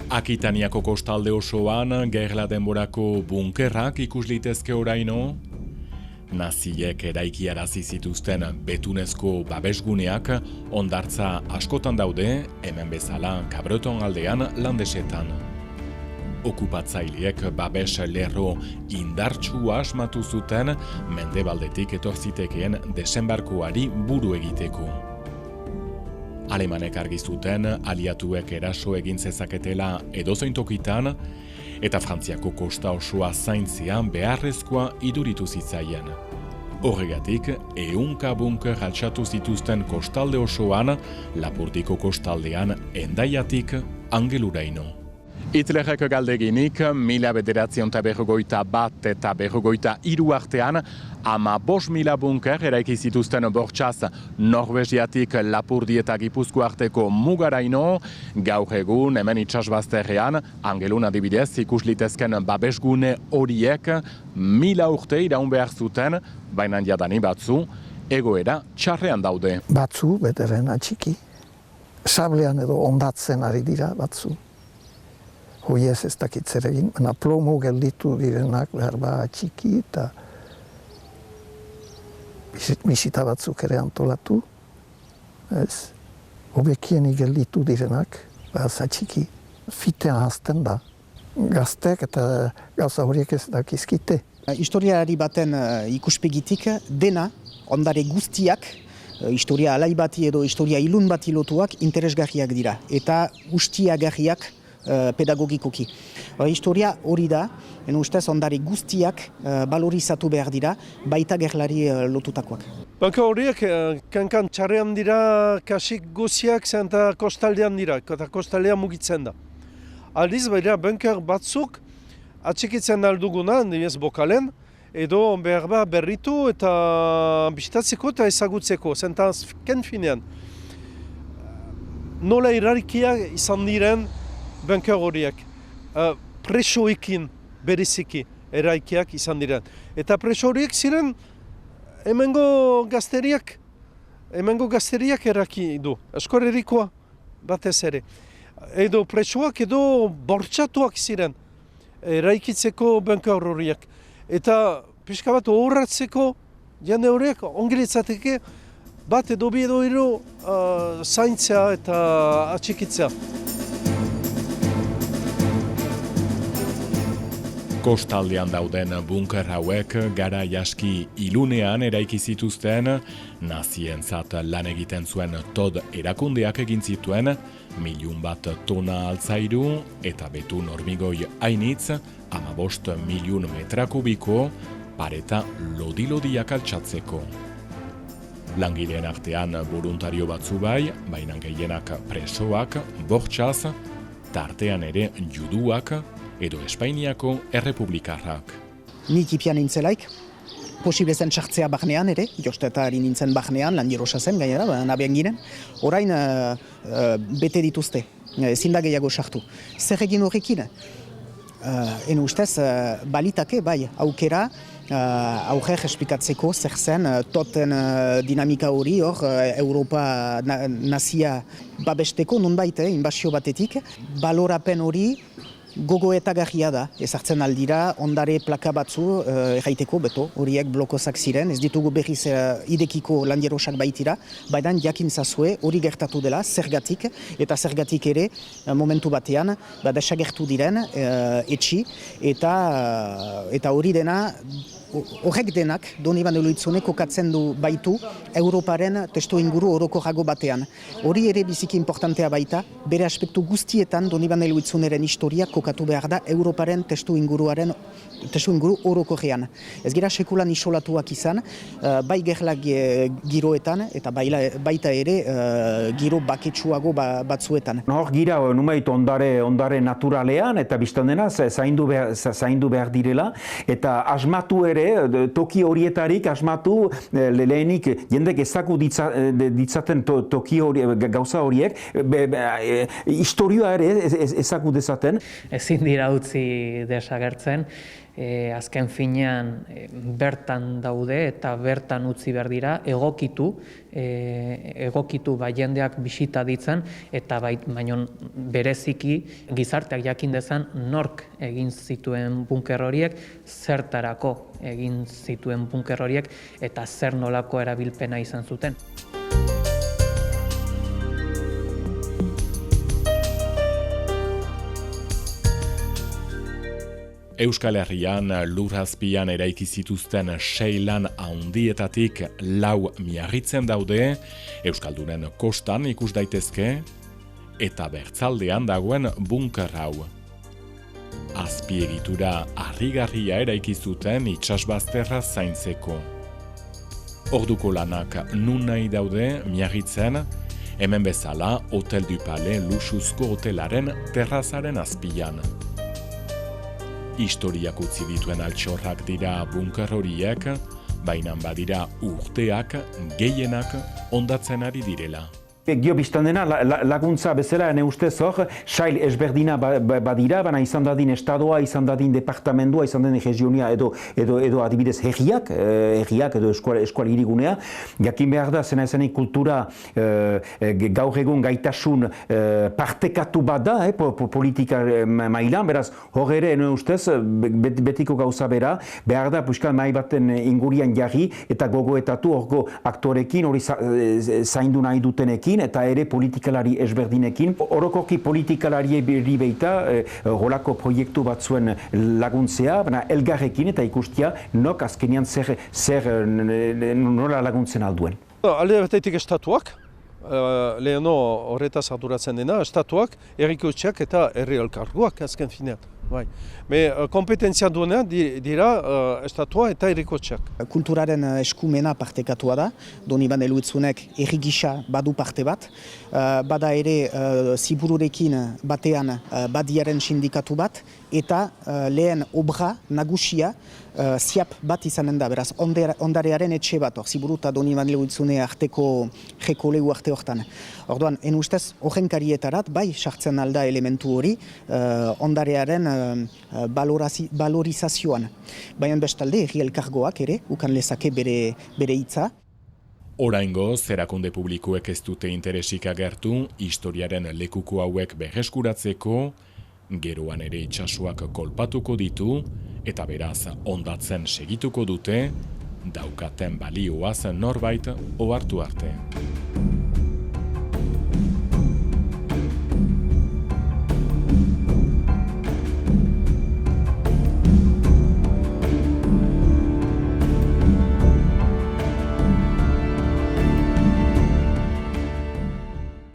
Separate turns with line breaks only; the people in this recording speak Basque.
Akitaniako kostalde osoan gerla denborako bunkerrak ikus litezke oraino. Naziek eraikiarazi zituzten betunezko babesguneak hondartza askotan daude, hemen bezala Kabreton aldean Landesetan. Okupatzaileek babes lerro indartsua asmatu zuten mendebaldetik etorzitekeen desembarkoari buru egiteko. Alemanek argi zuten aliatuek eraso egin zezaketela edozein tokitan eta Frantziako kosta osoa zaintzea beharrezkoa iduritu zitzaien. Horregatik, 100 bunker altxatu zituzten kostalde osoan, Lapurdiko kostaldean Hendaiatik Angeluraino. Hitlerrek galdeginik, 1941 eta 1943 artean, 15.000 bunker eraiki zituzten bortxaz Norvegiatik Lapurdi eta Gipuzkoa arteko mugaraino, gaur egun hemen itsasbazterrean, Angelun adibidez ikus litezken babesgune horiek 1000 urte iraun behar zuten, baina jadani batzu, egoera txarrean daude.
Batzu, beteren atxiki, sablean edo ondatzen ari dira batzu. Hoiez ez dakit zer egin, baina plomo gelditu direnak behar atxiki eta bisita batzuk ere antolatu. Ez, hobekien gelditu direnak behar atxiki. Fitean hazten da. Gaztek eta gauza horiek ez dakizkite.
Historiari baten ikuspegitik dena, ondare guztiak, historia alai bati edo historia ilun bati lotuak interesgarriak dira. Eta ustiagarriak pedagogikoki. Historia hori da, ustez ondare guztiak balorizatu behar dira, baita gerlari lotutakoak.
Banka horiek kankan txarrean dira, kasik guziak zenta kostaldean dira, eta kostaldean mugitzen da. Aldiz, baina bunker batzuk atxikitzen alduguna, nire bokalen, edo behar berritu eta bisitatzeko eta ezagutzeko, zenta azken finean. Nola irarikiak izan diren bunker horiek, presoekin bereziki eraikiak izan diren. Eta preso horiek ziren hemengo gazteriak eraki du, eskorerikoa batez ere. Edo presoak edo bortxatuak ziren eraikitzeko bunker horiek. Eta pixka bat horratzeko jende horiek ongilitzateke bat edo bi edo hiru zaintzea eta atxikitzea.
Kostaldean dauden bunker hauek gara jaski ilunean eraiki zituzten, nazientzat lan egiten zuen TOD erakundeak egin zituen, 1.000.000 tona altzairu eta betun hormigoi hainitz, 15.000.000 metra kubiko, pareta lodi-lodiak altxatzeko. Langileen artean voluntario batzu bai, baina gehienak presoak, bortxaz, tartean ere juduak, edo Espainiako errepublikarrak.
Nik ipian nintzelaik, posible zen txartzea bahnean ere, jostetari nintzen bahnean, lan jerosa zen gainera, nabian ginen. Orain bete dituzte, ezin da gehiago sartu. Zer egin horrekin? Ustez, balitake, bai, aukera, aurrer esplikatzeko zer zen toten dinamika hori hor Europa nazia babesteko nonbait, inbasio batetik, balorapen hori gogoetagarria da, ezartzen aldira, ondare plaka batzu erraiteko, beto, horiek blokozak ziren, ez ditugu berriz idekiko landierosak baitira, baina jakin zazue hori gertatu dela, zergatik, eta zergatik ere momentu batean, desagertu diren etxi, eta hori dena, horrek denak, Donibane Lohitzone kokatzen du baitu Europaren testu inguru orokorrago batean. Hori ere biziki importantea baita, bere aspektu guztietan Donibane Lohitzoneren historia kokatu behar da Europaren testu inguru orokorrean. Ez gira sekulan isolatuak izan, bai gerla giroetan eta baita ere giro baketsuago batzuetan.
Hor gira numait ondare naturalean eta biztan dena zaindu behar direla eta asmatu ere toki horietarik asmatu lehenik jendek ezaku ditzaten toki gauza horiek historioa ere ezaku dezaten.
Ezin dira utzi desagertzen, azken finean bertan daude eta bertan utzi behar dira egokitu egokitu jendeak bisita ditzen, eta baino bereziki gizarteak jakin dezan nork egin zituen bunker horiek, zertarako egin zituen bunker horiek, eta zer nolako erabilpena izan zuten.
Euskal Herrian lurrazpian eraiki zituzten 6 lan handietatik 4 miarritzen daude, Euskaldunen kostan ikus daitezke, eta bertzaldean dagoen bunker hau. Azpiegitura harrigarria eraiki zuten itsasbazterra zaintzeko. Orduko lanak nun nahi daude miarritzen, hemen bezala Hotel du Palais luxuzko hotelaren terrazaren azpian. Historiak utzi dituen altxorrak dira bunker horiek, baina badira urteak gehienak hondatzen ari direla.
Gio biztan dena laguntza bezala, ene ustez hor, sail ezberdina badira, baina izan dadin estadoa, izan dadin departamendua, izan dadin regionia edo adibidez herriak edo eskual hirigunea. Jakin behar da, zena ezanik kultura gaur egun gaitasun partekatu bada, politika mailan, beraz hor ere, ene ustez, betiko gauza bera, behar da, puskal mai baten ingurian jarri eta gogoetatu horko aktorekin, hori zaindu nahi dutenekin, eta ere politikalari ezberdinekin. Orokoki politikalari berri beita holako proiektu batzuen laguntzea, baina elgarrekin eta ikustia nok azkenean zer nola laguntzen alduen.
Alde batetik estatuak, leheno horretaz arduratzen dena, estatuak, herrikotxeak eta herri elkargoak azken finean. Kompetentzia duenean dira estatua eta herrikotxeak.
Kulturaren eskumena partekatua da, Donibane Luetzunek herri gisa badu parte bat, bada ere zibururekin batean badiaren sindikatu bat, eta lehen obra nagusia ziap bat izanen da, beraz ondarearen etxe bat, ziburu eta Donibane Luetzune arteko jekolegu arte hortan. Orduan, en ustez, horren karietarat, bai, sartzen alda elementu hori ondarearen valorizazioan. Baina bestalde, herri elkargoak ere, ukan lezake bere hitza.
Oraingoz, erakunde publikoek ez dute interesik agertu, historiaren lekuko hauek berreskuratzeko, geroan ere itsasoak kolpatuko ditu, eta beraz hondatzen segituko dute, daukaten balioaz norbait ohartu arte.